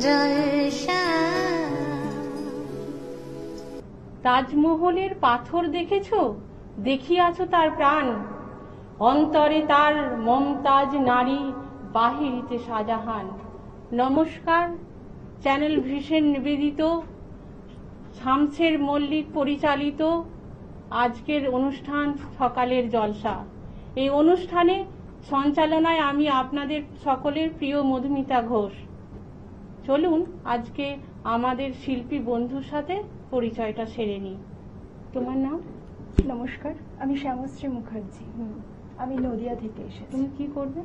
জলসা। তাজমহলের পাথর দেখেছো? দেখিয়াছো তার প্রাণ, অন্তরে তার মমতাজ নারী, বাহিরিতে শাহজাহান। নমস্কার, চ্যানেল ভিশন নিবেদিত, শামসের মল্লিক পরিচালিত আজকের অনুষ্ঠান সকালের জলসা। এই অনুষ্ঠানে সঞ্চালনায় আমি আপনাদের সকলের প্রিয় মধুমিতা ঘোষ। চলুন আজকে আমাদের শিল্পী বন্ধুর সাথে পরিচয়টা সেরে নিই। তোমার নাম? নমস্কার, আমি শ্যামশ্রী মুখার্জি। আমি নদিয়া থেকে এসেছি। তুমি কি করবে?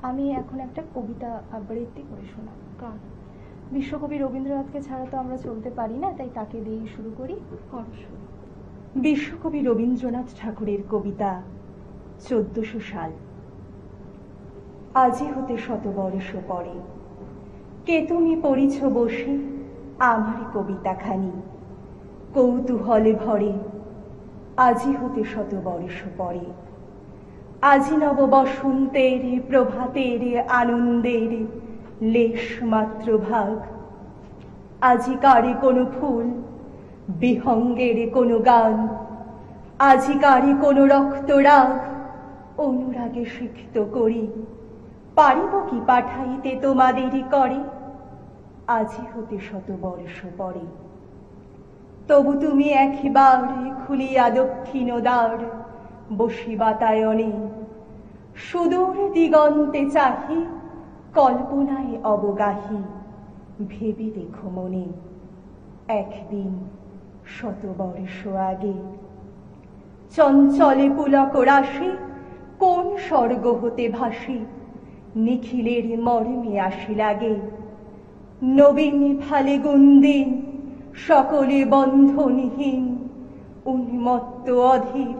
আমি এখন একটা কবিতা আবৃত্তি করে শোনাব। কার? বিশ্বকবি রবীন্দ্রনাথকে ছাড়া তো আমরা চলতে পারি না, তাই তাকে দিয়েই শুরু করি। বিশ্বকবি রবীন্দ্রনাথ ঠাকুরের কবিতা 1400 সাল। আজি হতে 100 বর্ষ পরে, কে তুমি পড়িছ বসে আমার কবিতাখানি, কৌতূহলে ভরে। আজি হতে 100 বর্ষ পরে, আজি নব বসন্তের প্রভাতের আনন্দের লেশ মাত্র ভাগ। আজি কারে কোনো ফুল, বিহঙ্গের কোনো গান, আজি কারে কোনো রক্তরাগ, অনুরাগে সিক্ত করি। পারিব কি পাঠাইতে তোমাদেরই করে, আজি হতে 100 বর্ষ পরে। তবু তুমি একবার খুলিয়া দক্ষিণ দ্বার, বসি বাতায়নে সুদূর দিগন্তে চাহি, কল্পনায় অবগাহি। ভেবে দেখো মনে, একদিন 100 বর্ষ আগে চঞ্চলে পুলক রাশি কোন স্বর্গ হতে ভাসি, নিখিলের মর্মে আসি লাগে। নবীন ফাল্গুন দিন, সকলে বন্ধনহীন, উন্মত্ত অধীর।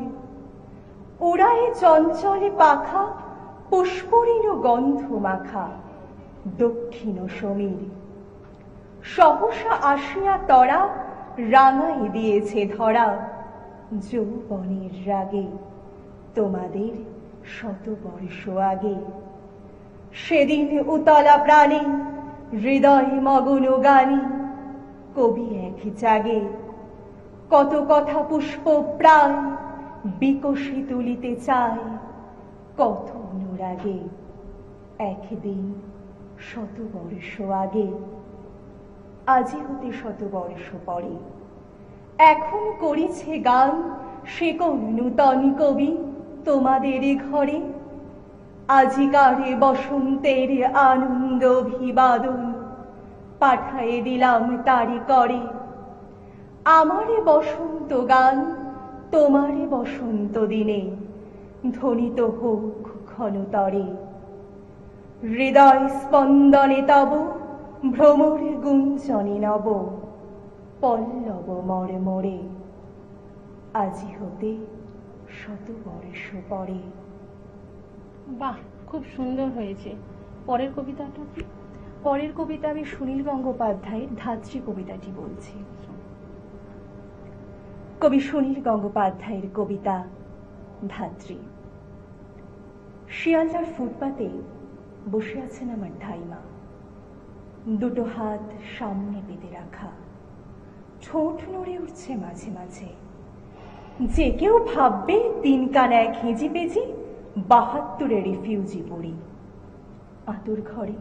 উড়ায়ে চঞ্চলে পাখা, পুষ্পরিণ গন্ধ মাখা দক্ষিণ সমীর। সহসা আসিয়া তরা, রাঙাই দিয়েছে ধরা যৌবনের রাগে, তোমাদের 100 বর্ষ আগে। সেদিন উতলা প্রাণী, হৃদয় মগন গানী, কবি এক জাগে। কত কথা পুষ্প প্রায়, বিকশি তুলিতে চায় কত অনুরাগে, একদিন 100 বর্ষ আগে। আজি হতে 100 বর্ষ পরে, এখন করিছে গান সে কোন নূতন কবি তোমাদের ঘরে। আজিকারে বসন্তের আনন্দ অভিবাদন, পাঠায়ে দিলাম তারি করে। আমারে বসন্ত গান তোমারে বসন্ত দিনে, ধ্বনিত হোক ঘনতরে। হৃদয় স্পন্দনে তব, ভ্রমর গুঞ্জনে নব, পল্লব মর্মরে। আজি হতে 100 বর্ষ পরে। বাহ, খুব সুন্দর হয়েছে। পরের কবিতাটা কি? পরের কবিতা আমি সুনীল গঙ্গোপাধ্যায়ের ধাত্রী কবিতাটি বলছি। কবি সুনীল গঙ্গোপাধ্যায়ের কবিতা ধাত্রী। শিয়ালদার ফুটপাতে বসে আছেন আমার ধাইমা, দুটো হাত সামনে পেতে রাখা, ঠোঁট নড়ে উঠছে মাঝে মাঝে। যে কেউ ভাববে 3 কানায় খেজি পেজি, 72-এ রিফিউজি পড়ি। আতুর ঘরে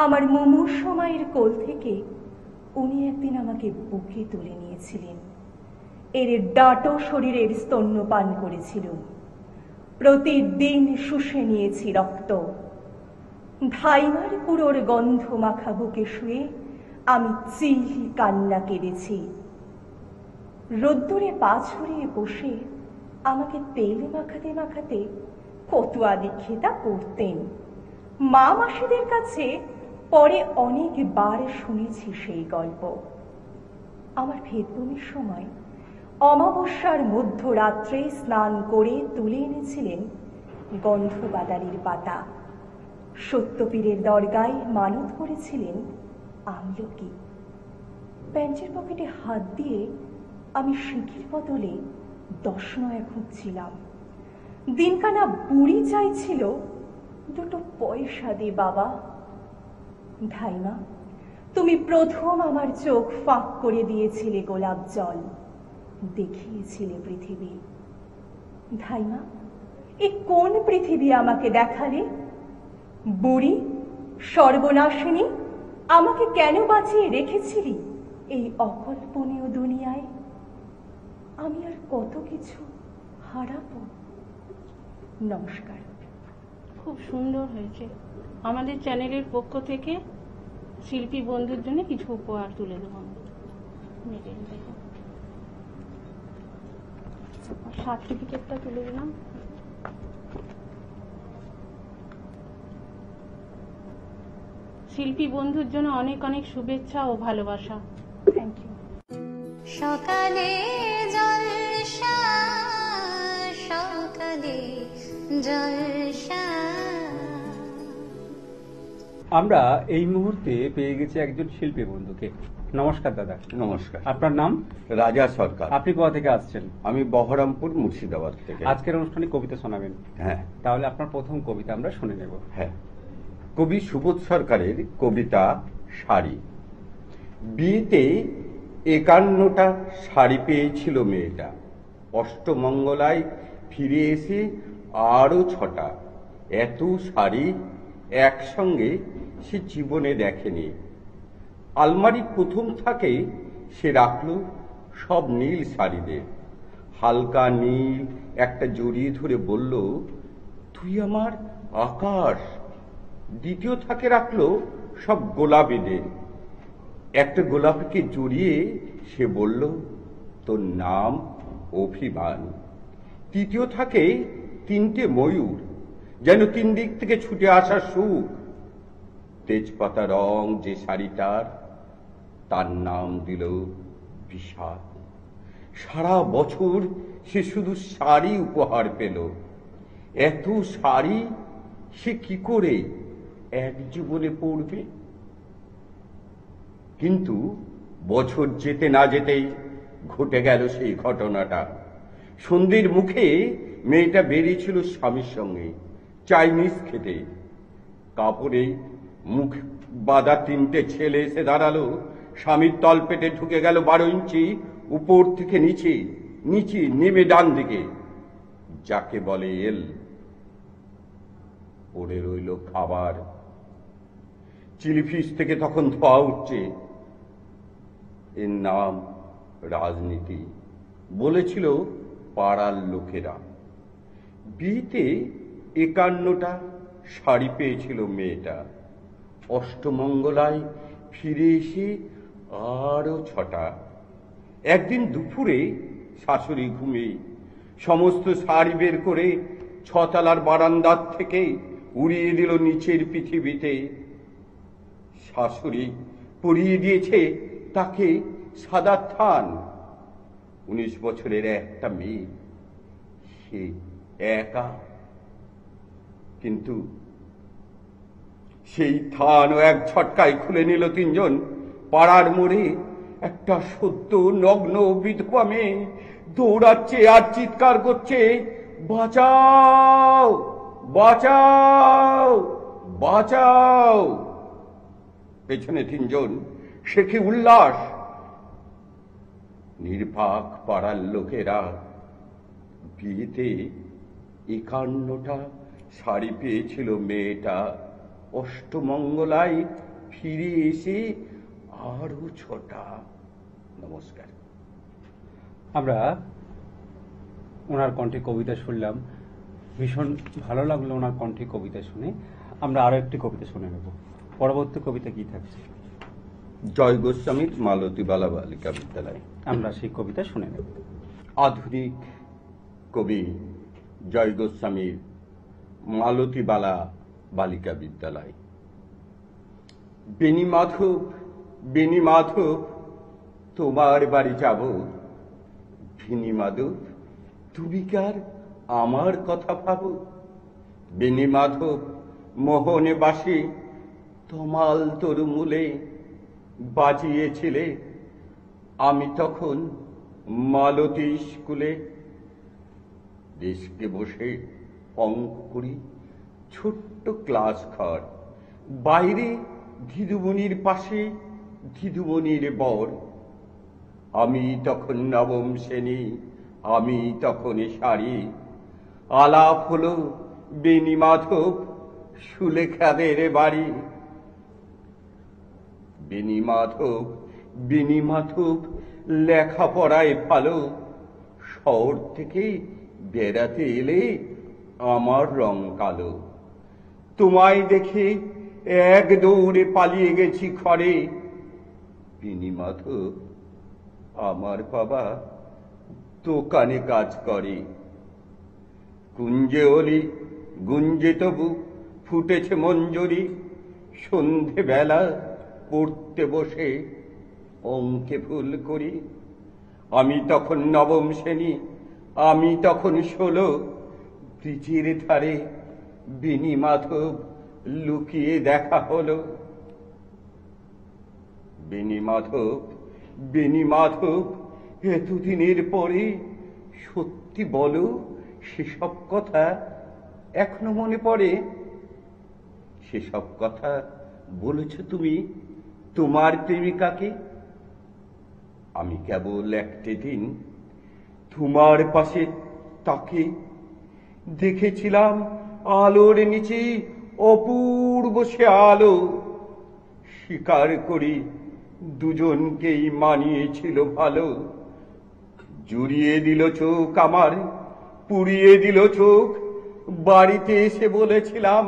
আমার মুমূর্ষ মায়ের কোল থেকে উনি একদিন আমাকে বুকে তুলে নিয়েছিলেন। এর ডাটো শরীরের স্তন্যপান করেছিল, প্রতিদিন শুষে নিয়েছি রক্ত। ধাইমার পুরোর গন্ধ মাখা বুকে শুয়ে আমি চিল কান্না কেঁদেছি। রোদ্দুরে পা ছড়িয়ে বসে আমাকে তেল মাখাতে মাখাতে কত আদিক্ষেতা করতেন। মা মাসিদের কাছে পরে অনেকবার শুনেছি সেই গল্প। আমার ভেদবমির সময় অমাবস্যার মধ্যরাত্রে স্নান করে তুলে এনেছিলেন গন্ধবাদারির পাতা। সত্যপীরের দরগায় মানত করেছিলেন আমলকি। প্যান্টের পকেটে হাত দিয়ে আমি শিখির বদলে 10 নয়া খুঁজছিলাম। দিনকানা বুড়ি চাইছিল 2 পয়সা দে বাবা। ধাইমা তুমি প্রথম আমার চোখ ফাঁক করে দিয়েছিলে গোলাপ জল, দেখিয়েছিলে পৃথিবী। ধাইমা, এ কোন পৃথিবী আমাকে দেখালে? বুড়ি সর্বনাশিনী, আমাকে কেন বাঁচিয়ে রেখেছিলি এই অকল্পনীয় দুনিয়ায়? আমি আর কত কিছু হারাবো। নমস্কার। খুব সুন্দর হয়েছে। আমাদের চ্যানেলের পক্ষ থেকে শিল্পী বন্ধুর জন্য কিছু উপহার তুলে দেবো আমি। মেডেল দেবো, সার্টিফিকেটটা তুলে দিলাম। শিল্পী বন্ধুর জন্য অনেক অনেক শুভেচ্ছা ও ভালোবাসা। Thank you. সকালে জলসা, সকালে জলসা। আমরা এই মুহূর্তে পেয়ে গেছি একজন শিল্পী বন্ধুকে। নমস্কার দাদা। নমস্কার। আপনার নাম? রাজা সরকার। আপনি কোথা থেকে আসছেন? আমি বহরমপুর, মুর্শিদাবাদ থেকে। আজকের অনুষ্ঠানে কবিতা শোনাবেন? হ্যাঁ। তাহলে আপনার প্রথম কবিতা আমরা শুনে নেব। হ্যাঁ, কবি সুবোধ সরকারের কবিতা শাড়ি। বিয়েতে ৫১টা শাড়ি পেয়েছিল মেয়েটা, অষ্টমঙ্গলায় ফিরে এসে আরো ৬টা। এত শাড়ি একসঙ্গে সে জীবনে দেখেনি। আলমারি প্রথম থাকে সে রাখলো সব নীল শাড়িদের। হালকা নীল একটা জড়িয়ে ধরে বলল, তুই আমার আকাশ। দ্বিতীয় থাকে রাখলো সব গোলাপিদের। একটা গোলাপিকে জড়িয়ে সে বলল, তোর নাম অভিমান। তৃতীয় থাকে ৩টে ময়ূর, যেন ৩ দিক থেকে ছুটে আসা সুখ। তেজপাতা রং যে শাড়িটার, তার নাম দিল বিষাদ। সারা বছর সে শুধু শাড়ি উপহার পেল। এত শাড়ি সে কি করে এক জীবনে পড়বে? কিন্তু বছর যেতে না যেতেই ঘটে গেল সেই ঘটনাটা। সন্ধ্যের মুখে মেয়েটা বেরিয়েছিল স্বামীর সঙ্গে চাইনিজ খেতে। কাপড়ে মুখ বাঁধা ৩টে ছেলে এসে দাঁড়ালো। স্বামীর তলপেটে ঢুকে গেল ১২ ইঞ্চি, উপর থেকে নিচে, নিচে নেমে ডান দিকে, যাকে বলে এল। পড়ে রইল খাবার। চিলি ফিশ থেকে তখন ধোয়া উঠছে। এর নাম রাজনীতি, বলেছিল পাড়ার লোকেরা। বিয়েতে ৫১টা শাড়ি পেয়েছিল মেয়েটা, অষ্টমঙ্গলায় ফিরে এসে আরো ৬টা। একদিন দুপুরে শাশুড়ি ঘুমে সমস্ত শাড়ি বের করে ৬তলার বারান্দার থেকে উড়িয়ে দিল নিচের পৃথিবীতে। শাশুড়ি পরিয়ে দিয়েছে তাকে সাদা থান। ১৯ বছরের একটা মেয়ে, সে একা। কিন্তু সেই থানও এক ঝটকায় খুলে নিল ৩জন। পাড়ার মোড়ে একটা সদ্য নগ্ন বিধবা মেয়ে দৌড়াচ্ছে আর চিৎকার করছে, বাঁচাও, বাঁচাও, বাঁচাও। পেছনে ৩জন, সে কি উল্লাস! নির্বাক পাড়ার লোকেরা। বিয়েতে ৫১টা শাড়ি পেয়েছিল মেয়েটা, অষ্টমঙ্গলায় ফিরে এসে আরো ৬টা। নমস্কার। আমরা ওনার কণ্ঠে কবিতা শুনলাম, ভীষণ ভালো লাগলো ওনার কণ্ঠে কবিতা শুনে। আমরা আরো একটি কবিতা শুনে নেব। পরবর্তী কবিতা কি থাকছে? জয় গোস্বামীর মালতীবালা বালিকা বিদ্যালয়। আমরা সেই কবিতা শুনে নেব। আধুনিক কবি জয় গোস্বামীর মালতীবালা বালিকা বিদ্যালয়। বেনি মাধব, বেনি মাধব, তোমার বাড়ি যাব। বেনি মাধব, তুমি কার আমার কথা ভাবো। বেনি মাধব, মোহনে বাসি তমাল তরু মূলে বাজিয়েছিলে। আমি তখন মালতী স্কুলে। ডেস্কে বসে অঙ্ক করি, ছোট্ট ক্লাস ঘর। বাইরে দিদিমণির পাশে দিদুমণির বর। আমি তখন নবম শ্রেণী, আমি তখন শাড়ি। আলাপ হলো বেনি মাধব সুলেখাদের বাড়ি। বেনি মাধব লেখাপড়ায় ভালো, শহর থেকে বেড়াতে এলে আমার রং কালো। তোমায় দেখে এক দৌড়ে পালিয়ে গেছি ঘরে। বেনি মাধব আমার বাবা দোকানে কাজ করে। কুঞ্জে অলি গুঞ্জে তবু ফুটেছে মঞ্জরি। সন্ধেবেলা পড়তে বসে অঙ্কে ভুল করি। আমি তখন নবম শ্রেণী, আমি তখন 16। ব্রিজের ধারে বেনি মাধব লুকিয়ে দেখা হলো। বেনি মাধব এতদিনের পরে সত্যি বলো, সেসব কথা এখনো মনে পড়ে? সেসব কথা বলেছ তুমি তোমার প্রেমিকাকে? আমি কেবল একটি দিন তোমার পাশে তাকে দেখেছিলাম, আলোর নিচে অপূর্ব সে আলো। স্বীকার করি দুজনকেই মানিয়েছিল ভালো। জুড়িয়ে দিল চোখ আমার, পুড়িয়ে দিল চোখ। বাড়িতে এসে বলেছিলাম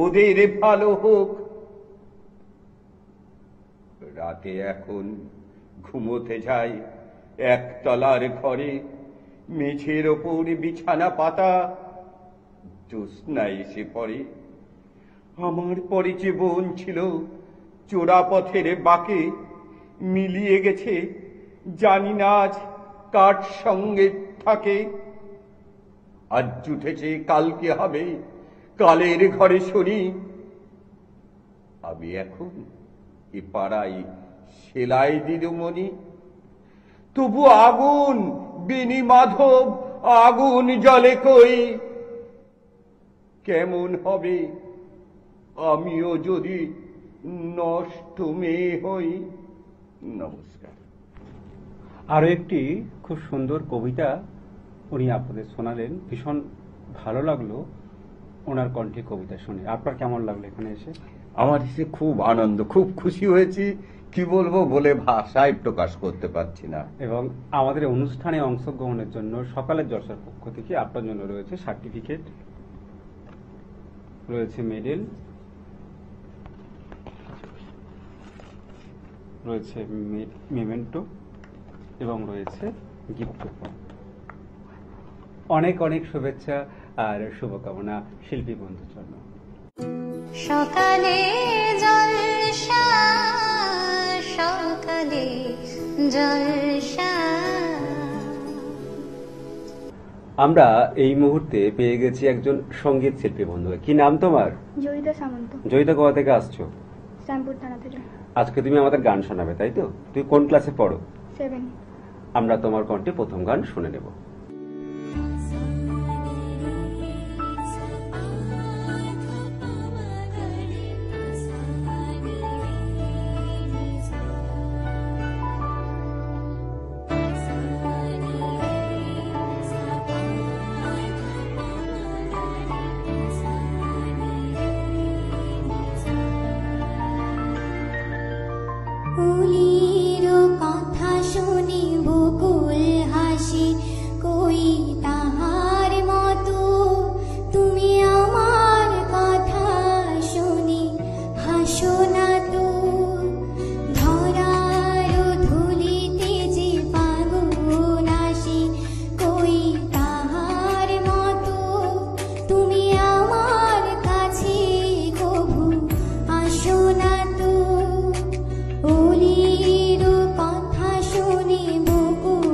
ওদের ভালো হোক। রাতে এখন ঘুমোতে যাই একতলার ঘরে। মেঝের ওপর বিছানা পাতা, জ্যোৎস্না এসে পড়ে। আমার পরে যে বোন ছিল চোরা পথের বাঁকে, মিলিয়ে গেছে জানি না আজ কার সঙ্গে থাকে। আজ উঠেছে কালকে হবে, কালের ঘরে শুনি। আমি এখন এ পাড়ায় সেলাই দিদিমণি। তবু আগুন বেনি মাধব, আগুন জলে কই। কেমন হবে আমিও যদি নষ্ট মেয়ে হই। নমস্কার। আরো একটি খুব সুন্দর কবিতা উনি আপনাদের শোনালেন। ভীষণ ভালো লাগলো ওনার কণ্ঠে কবিতা শুনে। আপনার কেমন লাগলো এখানে এসে? আমার এসে খুব আনন্দ, খুব খুশি হয়েছি। কি বলবো বলে ভাষায় প্রকাশ করতে পারছি না। এবং আমাদের অনুষ্ঠানে অংশগ্রহণের জন্য সকালের জলসার পক্ষ থেকে আপনার জন্য রয়েছে সার্টিফিকেট, রয়েছে মেডেল, রয়েছে মেমেন্টো এবং রয়েছে গিফট কুপন। অনেক অনেক শুভেচ্ছা আর শুভকামনা শিল্পী বন্ধুর জন্য। সকালে জলসা, সকালে জলসা। আমরা এই মুহূর্তে পেয়ে গেছি একজন সঙ্গীত শিল্পী বন্ধু। কি নাম তোমার? জয়িতা সামন্ত, জয়িতা কোথা থেকে আসছো? শ্যামপুর থানা থেকে। আজকে তুমি আমাদের গান শোনাবে, তাই তো? তুমি কোন ক্লাসে পড়ো? 7। আমরা তোমার কণ্ঠে প্রথম গান শুনে নেব। কুলির কথা শুনি বকুল হাসি, কই তাহার মতো তুমি আমার কথা শুনি হাসো না তো। ধরার ধুলিতে যে পাগল আসি, কই তাহার মতো তুমি আমার কাছে কভু আসো না তো। ওলির কথা শুনি বকুল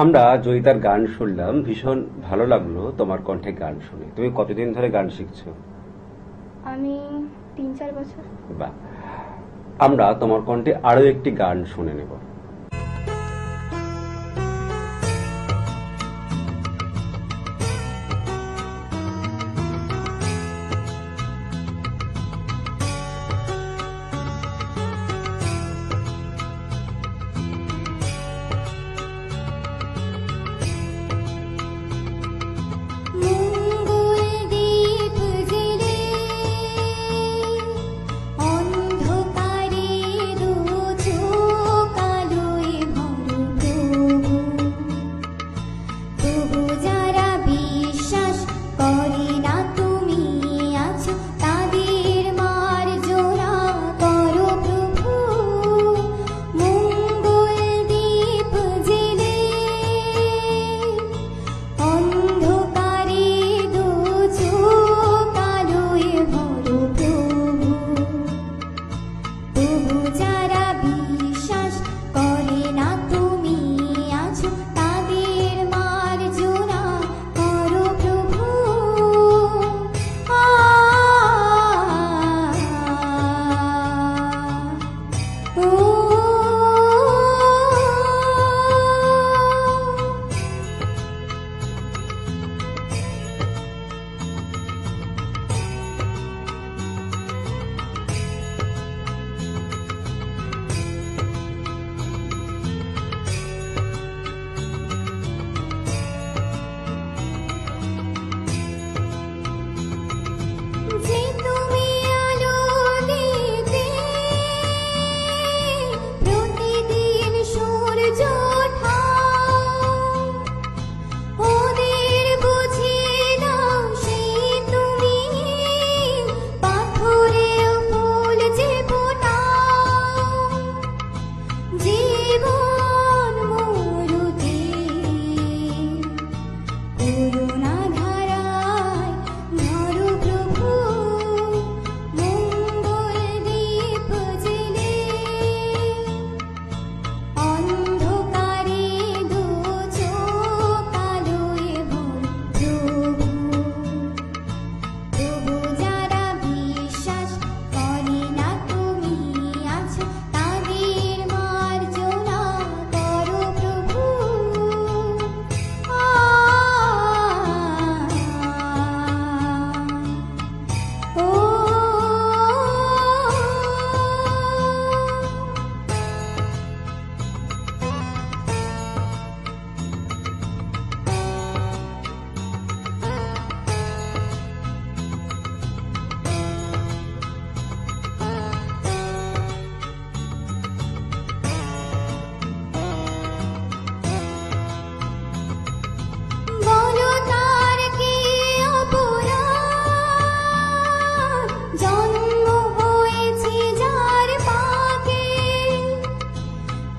আমরা জয়িতার গান শুনলাম, ভীষণ ভালো লাগলো তোমার কণ্ঠে গান শুনে। তুমি কতদিন ধরে গান শিখছো? আমি 3-4 বছর। বাহ, আমরা তোমার কণ্ঠে আরো একটি গান শুনে নেব। মঙ্গল দীপ জেলে অন্ধকারে দু চোখ আলোয় ভরো প্রভু। তবু যারা বিশ্বাস করে না তুমি আছো, তাদের মার্জনা করো প্রভু। মঙ্গল দীপ জেলে অন্ধকারে দু চোখ আলোয় ভরো প্রভু। তবু যারা বিশ্বাস করে না তুমি আছো, তাদের মার্জনা করো প্রভু। যে তুমি আলো দিতে প্রতিদিন সূর্য ওঠাও, ওদের বুঝিয়ে দাও সেই তুমি পাথরেও ফুল যে ফোটাও। জীবন মরুতে করুণা ধারায় ধরো প্রভু। মঙ্গল দীপ জেলে অন্ধকারে দু চোখ আলোয় ভরো প্রভু। তবু যারা বিশ্বাস করে না তুমি আছো, তাদের মার্জনা করো প্রভু। বলো তার কি অপরাধ, জন্ম হয়েছে যার পাকে।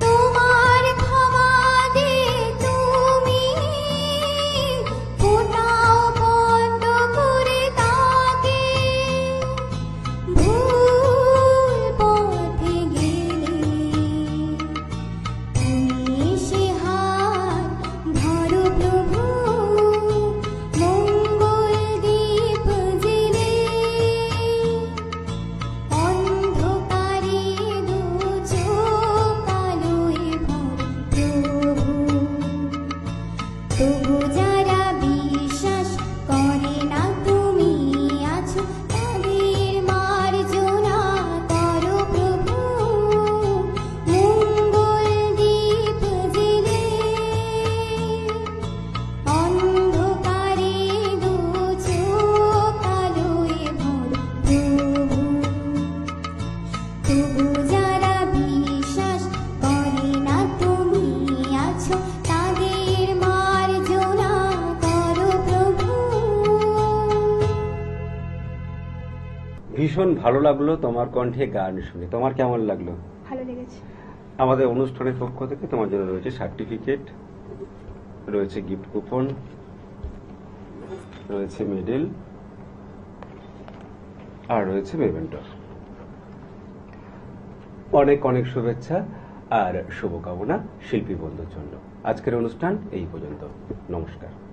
তোমার ক্ষমা দিয়ে তুমি ফোটাও বন্ধ করে তাকে। ভুল পথে গেলে তুমি সে হাত ধরো প্রভু। মঙ্গল দীপ জেলে অন্ধকারে দু চোখ আলোয় ভরো প্রভু। তবু যারা বিশ্বাস করে না তুমি আছো, তাদের মার্জনা করো প্রভু। মঙ্গল দীপ জেলে অন্ধকারে দু চোখ আলোয় ভরো প্রভু। তবু যারা বিশ্বাস করে না তুমি আছো, তাদের মার্জনা করো প্রভু। ভীষণ ভালো লাগলো তোমার কণ্ঠে গান শুনে। তোমার কেমন লাগলো? ভালো লেগেছে। আমাদের অনুষ্ঠানের পক্ষ থেকে তোমার জন্য রয়েছে সার্টিফিকেট, রয়েছে গিফট কুপন, রয়েছে মেডেল, আর রয়েছে মেমেন্টো। অনেক অনেক শুভেচ্ছা। আর শুভকামনা শিল্পী বন্ধুর জন্য। আজকের অনুষ্ঠান এই পর্যন্ত। নমস্কার।